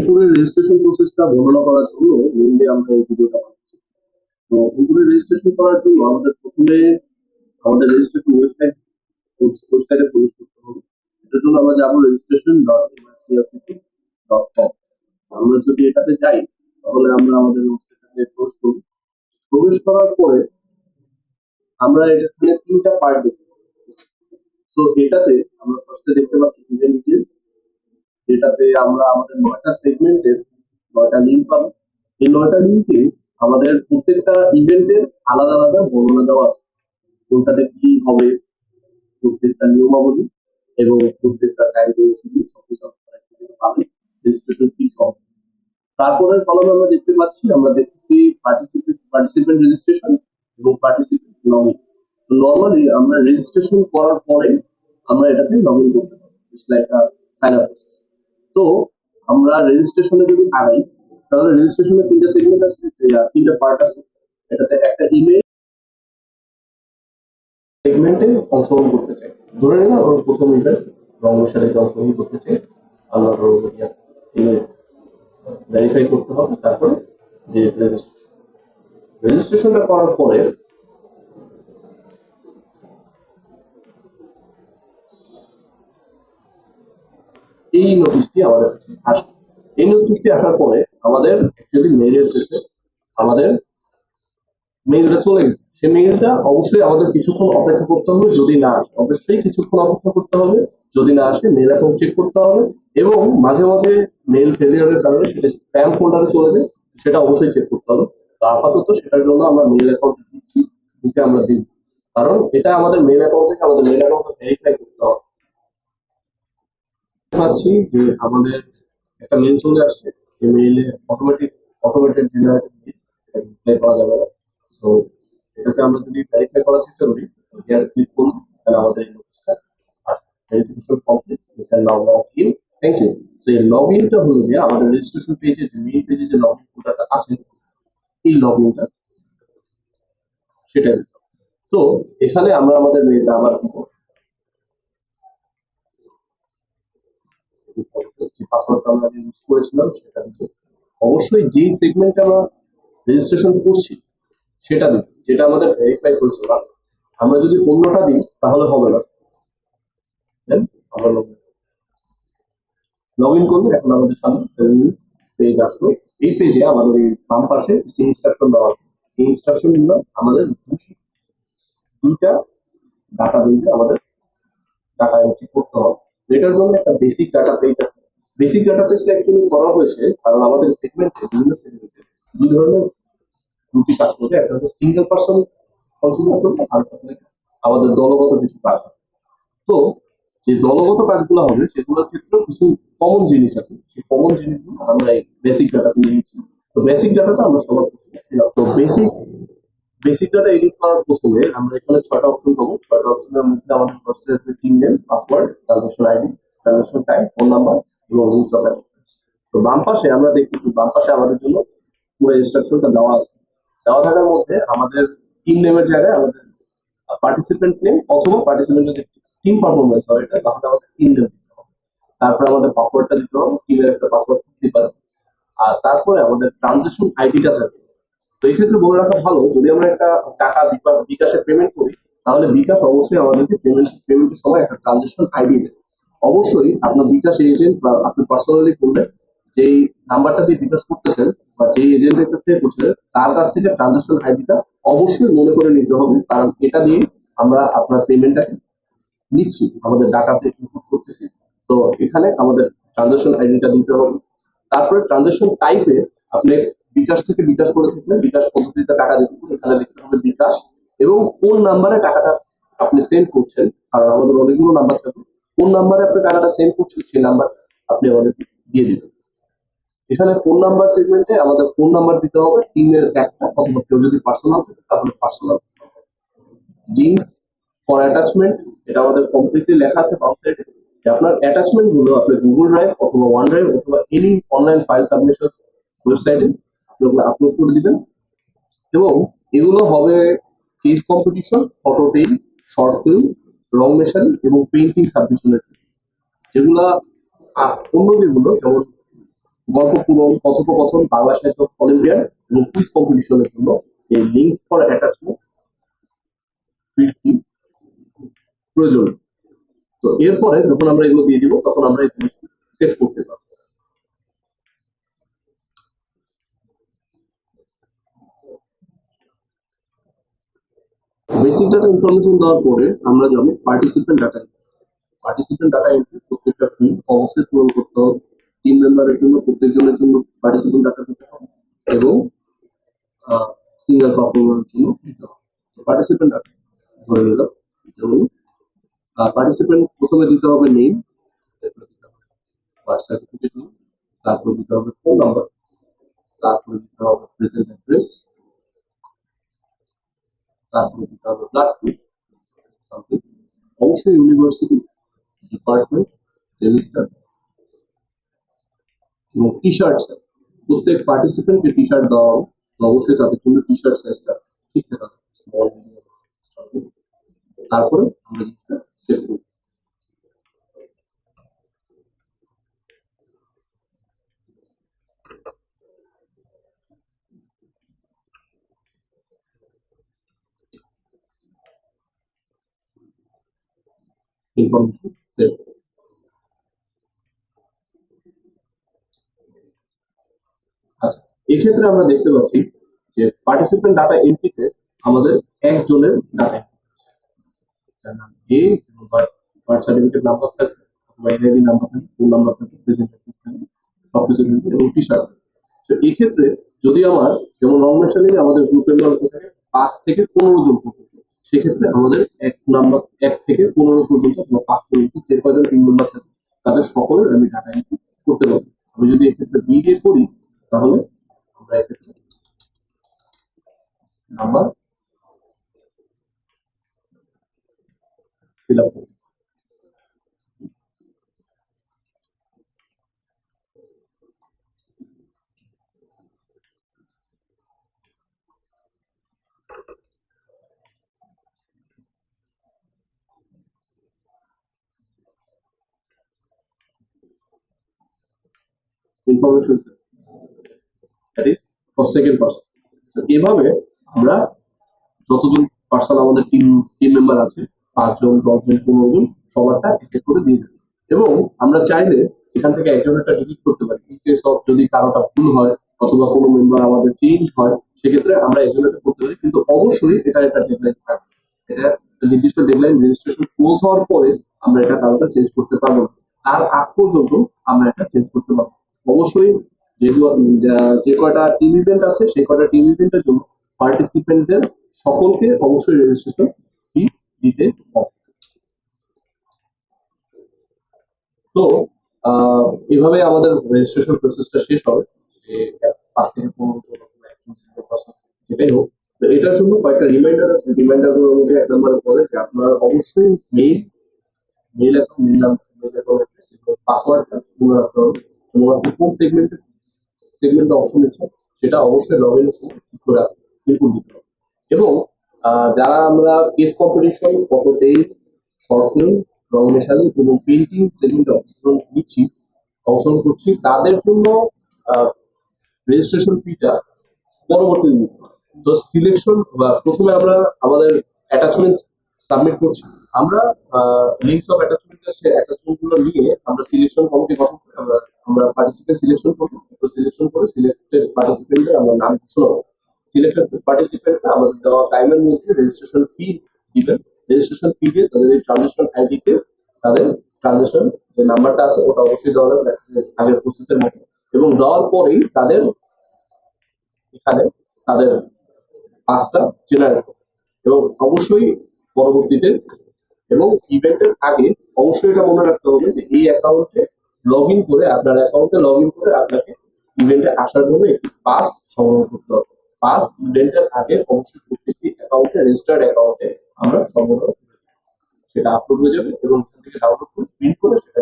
উপরের রেজিস্ট্রেশন প্রসেসটা বর্ণনা করার জন্য মেইনলি আমরা এই ভিডিওটা বানাচ্ছি। তো উপরে রেজিস্ট্রেশন করার জন্য আমাদের প্রথমে আমাদের রেজিস্ট্রেশন ওয়েবসাইটে প্রবেশ করতে হবে। এটার জন্য আমরা যাবো registration.miclcc.com। আমরা যদি এটাতে যাই তাহলে আমরা আমাদের ওয়েবসাইটে প্রবেশ করব। প্রবেশ করার পরে আমরা এখানে তিনটা পার্ট দেখতে পাবো। তো এটাতে আমরা ফার্স্টে দেখতে পাচ্ছি ইভেন্ট ডিটেইলস, যেটাতে আমরা আমাদের 9টা সেগমেন্টের 9টা লিঙ্ক পাবো। এই 9টা লিঙ্কে আমাদের প্রত্যেকটা ইভেন্টের আলাদা আলাদা বর্ণনা দেওয়া আছে, কোনটাতে কি হবে, প্রত্যেকটা নিয়মাবলী এবং প্রত্যেকটা টাইম সবকিছু পাবে, রেজিস্ট্রেশন ফি সব। তারপরে কলমে আমরা দেখতেছি পার্টিসিপেন্ট রেজিস্ট্রেশন এবং পার্টিসিপেন্ট লগইন। তো নরমালি আমরা রেজিস্ট্রেশন করার পরে আমরা এটাতে লগইন করতে পারি, it's like a sign up process. তো আমরা রেজিস্ট্রেশনে যদি আগাই তাহলে রেজিস্ট্রেশনে তিনটা সেগমেন্ট আছে, তিনটা পার্ট আছে। এটাতে একটা ইমেল সেগমেন্টে অংশগ্রহণ করতে চাই, ধরে নিলাম আমরা প্রথম ইভেন্ট রংমশালে অংশগ্রহণ করতে চাই, আমরা ইমেল ভেরিফাই করতে হবে। তারপরে যে রেজিস্ট্রেশনটা করার পরে এই নোটিশটি আমাদের কাছে আসে। এই নোটিশটি আসার পরে আমাদের অ্যাকচুয়ালি মেইল এসেছে, আমাদের মেইলটা চলে গেছে। সেই মেইলটা অবশ্যই আমাদের কিছুক্ষণ অপেক্ষা করতে হবে, যদি না আসে অবশ্যই কিছুক্ষণ অপেক্ষা করতে হবে, যদি না আসে মেইল অ্যাকাউন্ট চেক করতে হবে এবং মাঝে মাঝে মেইল ফেলিয়ারের কারণে সেটা স্প্যাম ফোল্ডারে চলে যায়, সেটা অবশ্যই চেক করতে হবে। তো আপাতত সেটার জন্য আমরা মেইল অ্যাকাউন্ট দিতে আমরা দিব, কারণ এটা আমাদের মেইল অ্যাকাউন্ট থেকে আমাদের মেইল অ্যাকাউন্টটা ভেরিফাই করতে হবে। পাচ্ছি যে আমাদের একটা মেইল চলে আসছে, এই মেইলে অটোমেটেড জেনারেটেড করা যাবে না। তো এটাকে আমরা যদি ভেরিফাই করার চেষ্টা করি, হিয়ার ক্লিক করুন, তাহলে আমাদের এই নোটিশটা আসবে, verification complete, you can now log in. Thank you. তো এই লগ ইনটা হলো যে আমাদের রেজিস্ট্রেশন পেজে যে মেইন পেজে যে লগ ইন কোডটা আছে, এই লগ ইনটা সেটা। তো এখানে আমরা আমাদের মেইলটা আবার দিব, যে পাসওয়ার্ডটা আমরা ইউজ করেছিলাম সেটা দিতে। অবশ্যই যেই সেগমেন্টে আমরা রেজিস্ট্রেশন করছি সেটা দিতে, যেটা আমাদের ভেরিফাই করেছিলাম। আমরা যদি অন্যটা দিই তাহলে হবে না। দেন আমরা লগ ইন করবো। এখন আমাদের সামনে পেজ আসলো। এই পেজে আমাদের এই বাম পাশে যে ইনস্ট্রাকশন দেওয়া আছে, এই ইনস্ট্রাকশন গুলো আমাদের দুইটা ডাটা বেজে আমাদের ডাটা এন্ট্রি করতে হবে। এটার জন্য একটা বেসিক ডাটা পেজ আছে। বেসিক ডাটা পেজটা অ্যাকচুয়ালি করা হয়েছে কারণ আমাদের সেগমেন্টে বিভিন্ন সেগমেন্টে দুই ধরনের দুটি কাজ করবে। একটা হচ্ছে সিঙ্গেল পার্সন কন্ট্রিবিউট করবে, আর আমাদের দলগত কিছু কাজ। তো যে দলগত কাজগুলো হবে সেগুলোর ক্ষেত্রেও কিছু কমন জিনিস আছে, সেই কমন জিনিসগুলো আমরা এই বেসিক ডাটাতে নিয়েছি। তো বেসিক ডাটাটা আমরা সবার প্রথমে তো বেসিক ডাটা এডিট করার প্রথমে আমরা এখানে 6টা অপশন পাবো। 6টা অপশনের মধ্যে আমাদের ফার্স্টে আসবে team name, password, transaction ID, transaction time, phone number এবং লিঙ্কস অফ অ্যাকাউন্ট। তো বাম পাশে আমরা দেখতেছি, বাম পাশে আমাদের জন্য পুরো ইনস্ট্রাকশনটা দেওয়া আছে। দেওয়া থাকার মধ্যে আমাদের টিম নেমের জায়গায় আমাদের পার্টিসিপেন্ট নেম অথবা পার্টিসিপেন্ট যদি টিম পারফরমেন্স হয় এটা, তাহলে আমাদের টিম নেম দিতে হবে। তারপরে আমাদের পাসওয়ার্ডটা দিতে হবে, টিমের একটা পাসওয়ার্ড দিতে পারবে। আর তারপরে আমাদের ট্রানজাকশন আইডিটা থাকবে। তো এই ক্ষেত্রে বলে রাখা ভালো, যদি আমরা একটা টাকা বিকাশে পেমেন্ট করি তাহলে বিকাশ অবশ্যই আমাদেরকে পেমেন্টের সময় একটা ট্রানজাকশন আইডি দেবে। অবশ্যই আপনার বিকাশ এজেন্ট বা আপনি পার্সোনালি করলে যেই নাম্বারটা দিয়ে বিকাশ করতেছেন বা যেই এজেন্টের কাছ থেকে করছেন তার কাছ থেকে ট্রানজাকশন আইডিটা অবশ্যই মনে করে নিতে হবে, কারণ এটা দিয়ে আমরা আপনার পেমেন্টটাকে নিচ্ছি, আমাদের ডাটাতে ইনপুট করতেছি। তো এখানে আমাদের ট্রানজাকশন আইডিটা দিতে হবে। তারপরে ট্রানজাকশন টাইপে আপনি বিকাশ থেকে বিকাশ করে থাকলে বিকাশ পদ্ধতিতে টাকা দিতে হবে, এখানে লিখতে হবে বিকাশ এবং কোন নাম্বারে টাকাটা আপনি সেন্ড করছেন, কারণ আমাদের অনেকগুলো নাম্বার থাকে, কোন নাম্বারে আপনি টাকাটা সেন্ড করছেন সেই নাম্বার আপনি আমাদের দিয়ে দিবেন। এখানে ফোন নাম্বার সেগমেন্টে আমাদের ফোন নাম্বার দিতে হবে, টিমের একটা অথবা কেউ যদি পার্সোনাল থাকে তাহলে পার্সোনাল। লিঙ্কস ফর অ্যাটাচমেন্ট, এটা আমাদের কমপ্লিটলি লেখা আছে বাম সাইডে, যে আপনার অ্যাটাচমেন্ট গুলো আপনি গুগল ড্রাইভ অথবা ওয়ান ড্রাইভ অথবা এনি অনলাইন ফাইল সাবমিশন ওয়েবসাইটে আপনি আপলোড করে দিবেন। এবং এগুলো হবে case competition, photo tale, short film, রং মেশাল এবং পেইন্টিং সাবমিশনের, যেগুলা অন্য যেগুলো যেমন গল্প পূরণ, কথোপকথন, বাংলা সাহিত্য অলিম্পিয়াড এবং কুইজ কম্পিটিশনের জন্য এই লিঙ্কস ফর অ্যাটাচমেন্ট ফিল্ডটি প্রয়োজন। তো এরপরে যখন আমরা এগুলো দিয়ে দিব তখন আমরা এই জিনিসটি সেভ করতে পারবো। বেসিক ডাটা ইনফরমেশন দেওয়ার পরে আমরা যাব participant data. Participant data entry প্রত্যেকটা ফিল্ড অবশ্যই পূরণ করতে হবে। টিম মেম্বারের জন্য প্রত্যেকজনের জন্য পার্টিসিপেন্ট ডাটা দিতে হবে এবং সিঙ্গেল পারফর্মারের জন্য দিতে হবে। পার্টিসিপেন্ট ডাটা ধরে নিলাম, যেমন পার্টিসিপেন্ট প্রথমে দিতে হবে নেম, তারপরে দিতে হবে বার্থ সার্টিফিকেট নেম, তারপর দিতে হবে ফোন নাম্বার, তারপরে দিতে হবে প্রেজেন্ট অ্যাড্রেস, তারপরে দিতে হবে ব্লাড গ্রুপ সামথিং, অবশ্যই ইউনিভার্সিটি, ডিপার্টমেন্ট, সেমিস্টার এবং টি শার্ট সাইজ। প্রত্যেক পার্টিসিপেন্টকে টি শার্ট দেওয়া হবে, তো অবশ্যই তাদের জন্য টি শার্ট সাইজটা ঠিক থাকা স্মল, মিডিয়াম। তারপরে আমরা জিনিসটা সেভ করব। Information save. আচ্ছা, এক্ষেত্রে আমরা দেখতে পাচ্ছি যে পার্টিসিপেন্ট ডাটা এন্ট্রিতে আমাদের একজনের ডাটা, যার নাম এ এবং বার্থ সার্টিফিকেট নাম্বার থাকবে অথবা এনআইডি নাম্বার থাকবে, ফোন নাম্বার থাকবে, প্রেজেন্ট অ্যাড্রেস থাকবে, সবকিছু থাকবে এবং টি শার্ট। তো এই ক্ষেত্রে যদি আমার যেমন নর্মেশনে আমাদের গ্রুপের মধ্যে থাকে 5 থেকে 15 জন পর্যন্ত, সেক্ষেত্রে আমাদের 1 থেকে 15 পর্যন্ত বা 5 পর্যন্ত যে কয়জন টিম মেম্বার থাকে তাদের সকলের আমি ডাটা এন্ট্রি করতে পারবো। আমি যদি এক্ষেত্রে বি দিয়ে করি তাহলে আমরা এক্ষেত্রে নাম্বার ফিল আপ করব। Information that is for second person. এভাবে আমরা যতজন পার্সন আমাদের টিম টিম মেম্বার আছে, 5 জন, 10 জন, 15 জন, সবারটা এক এক করে দিয়ে দেবে। এবং আমরা চাইলে এখান থেকে একজনেরটা ডিলিট করতে পারি। ইন কেস অফ যদি কারোটা ভুল হয় অথবা কোনো মেম্বার আমাদের চেঞ্জ হয়, সেক্ষেত্রে আমরা একজনেরটা করতে পারি, কিন্তু অবশ্যই এটা একটা ডেডলাইন থাকবে। এটা একটা নির্দিষ্ট ডেডলাইন, রেজিস্ট্রেশন ক্লোজ হওয়ার পরে আমরা এটা কারোটা চেঞ্জ করতে পারবো না। তার আগ পর্যন্ত আমরা এটা চেঞ্জ করতে পারবো। অবশ্যই যেগুলো যে কয়টা টিম ইভেন্ট আছে সেই কয়টা টিম ইভেন্টের জন্য পার্টিসিপেন্টদের সকলকে অবশ্যই রেজিস্ট্রেশন ফি দিতে হবে। তো এভাবে আমাদের রেজিস্ট্রেশন প্রসেসটা শেষ হবে, যে 5 থেকে 15 জন অথবা একজন single person, যেটাই হোক। তো এটার জন্য কয়েকটা রিমাইন্ডার আছে। রিমাইন্ডার গুলোর মধ্যে 1 নম্বরে বলে যে আপনারা অবশ্যই মেইল অ্যাকাউন্ট, মেইল অ্যাকাউন্ট এবং পাসওয়ার্ডটা মনে রাখতে হবে এবং আপনি কোন সেগমেন্টে অপশন দিচ্ছেন সেটা অবশ্যই লগ ইন ঠিক করে ইনপুট দিতে হবে। এবং যারা আমরা case competition, photo tale, short film, রং মেশালি এবং পেন্টিং সেগমেন্টে অংশগ্রহণ করছি, তাদের জন্য রেজিস্ট্রেশন ফিটা পরবর্তীতে দিতে হয়। তো সিলেকশন বা প্রথমে আমরা আমাদের অ্যাটাচমেন্ট সাবমিট করছি। আমরা লিঙ্কস অফ অ্যাটাচমেন্ট, সেই অ্যাটাচমেন্ট গুলো নিয়ে আমরা সিলেকশন কমিটি গঠন করে আমরা আমরা পার্টিসিপেন্ট সিলেকশন করবো। সিলেকশন করে সিলেক্টেড পার্টিসিপেন্টের আমরা নাম ঘোষণা করবো। সিলেক্টেড পার্টিসিপেন্টরা আমাদের দেওয়া টাইমের মধ্যে রেজিস্ট্রেশন ফি দিবেন। রেজিস্ট্রেশন ফি দিয়ে তাদের এই ট্রানজেকশন আইডিতে তাদের ট্রানজেকশন যে নাম্বারটা আছে ওটা অবশ্যই দেওয়া লাগবে আগের প্রসেসের মতো। এবং দেওয়ার পরেই তাদের এখানে তাদের পাসটা জেনারেট করবে। এবং অবশ্যই পরবর্তীতে এবং ইভেন্টের আগে অবশ্যই এটা মনে রাখতে হবে যে এই অ্যাকাউন্টে লগ ইন করে, আপনার অ্যাকাউন্টে লগ ইন করে আপনাকে ইভেন্টে আসার জন্য একটি পাস সংগ্রহ করতে হবে। পাস ইভেন্টের আগে অবশ্যই প্রত্যেকটি অ্যাকাউন্টে, রেজিস্টার্ড অ্যাকাউন্টে আমরা সংগ্রহ, সেটা আপলোড হয়ে যাবে এবং সেখান থেকে ডাউনলোড করে প্রিন্ট করে সেটা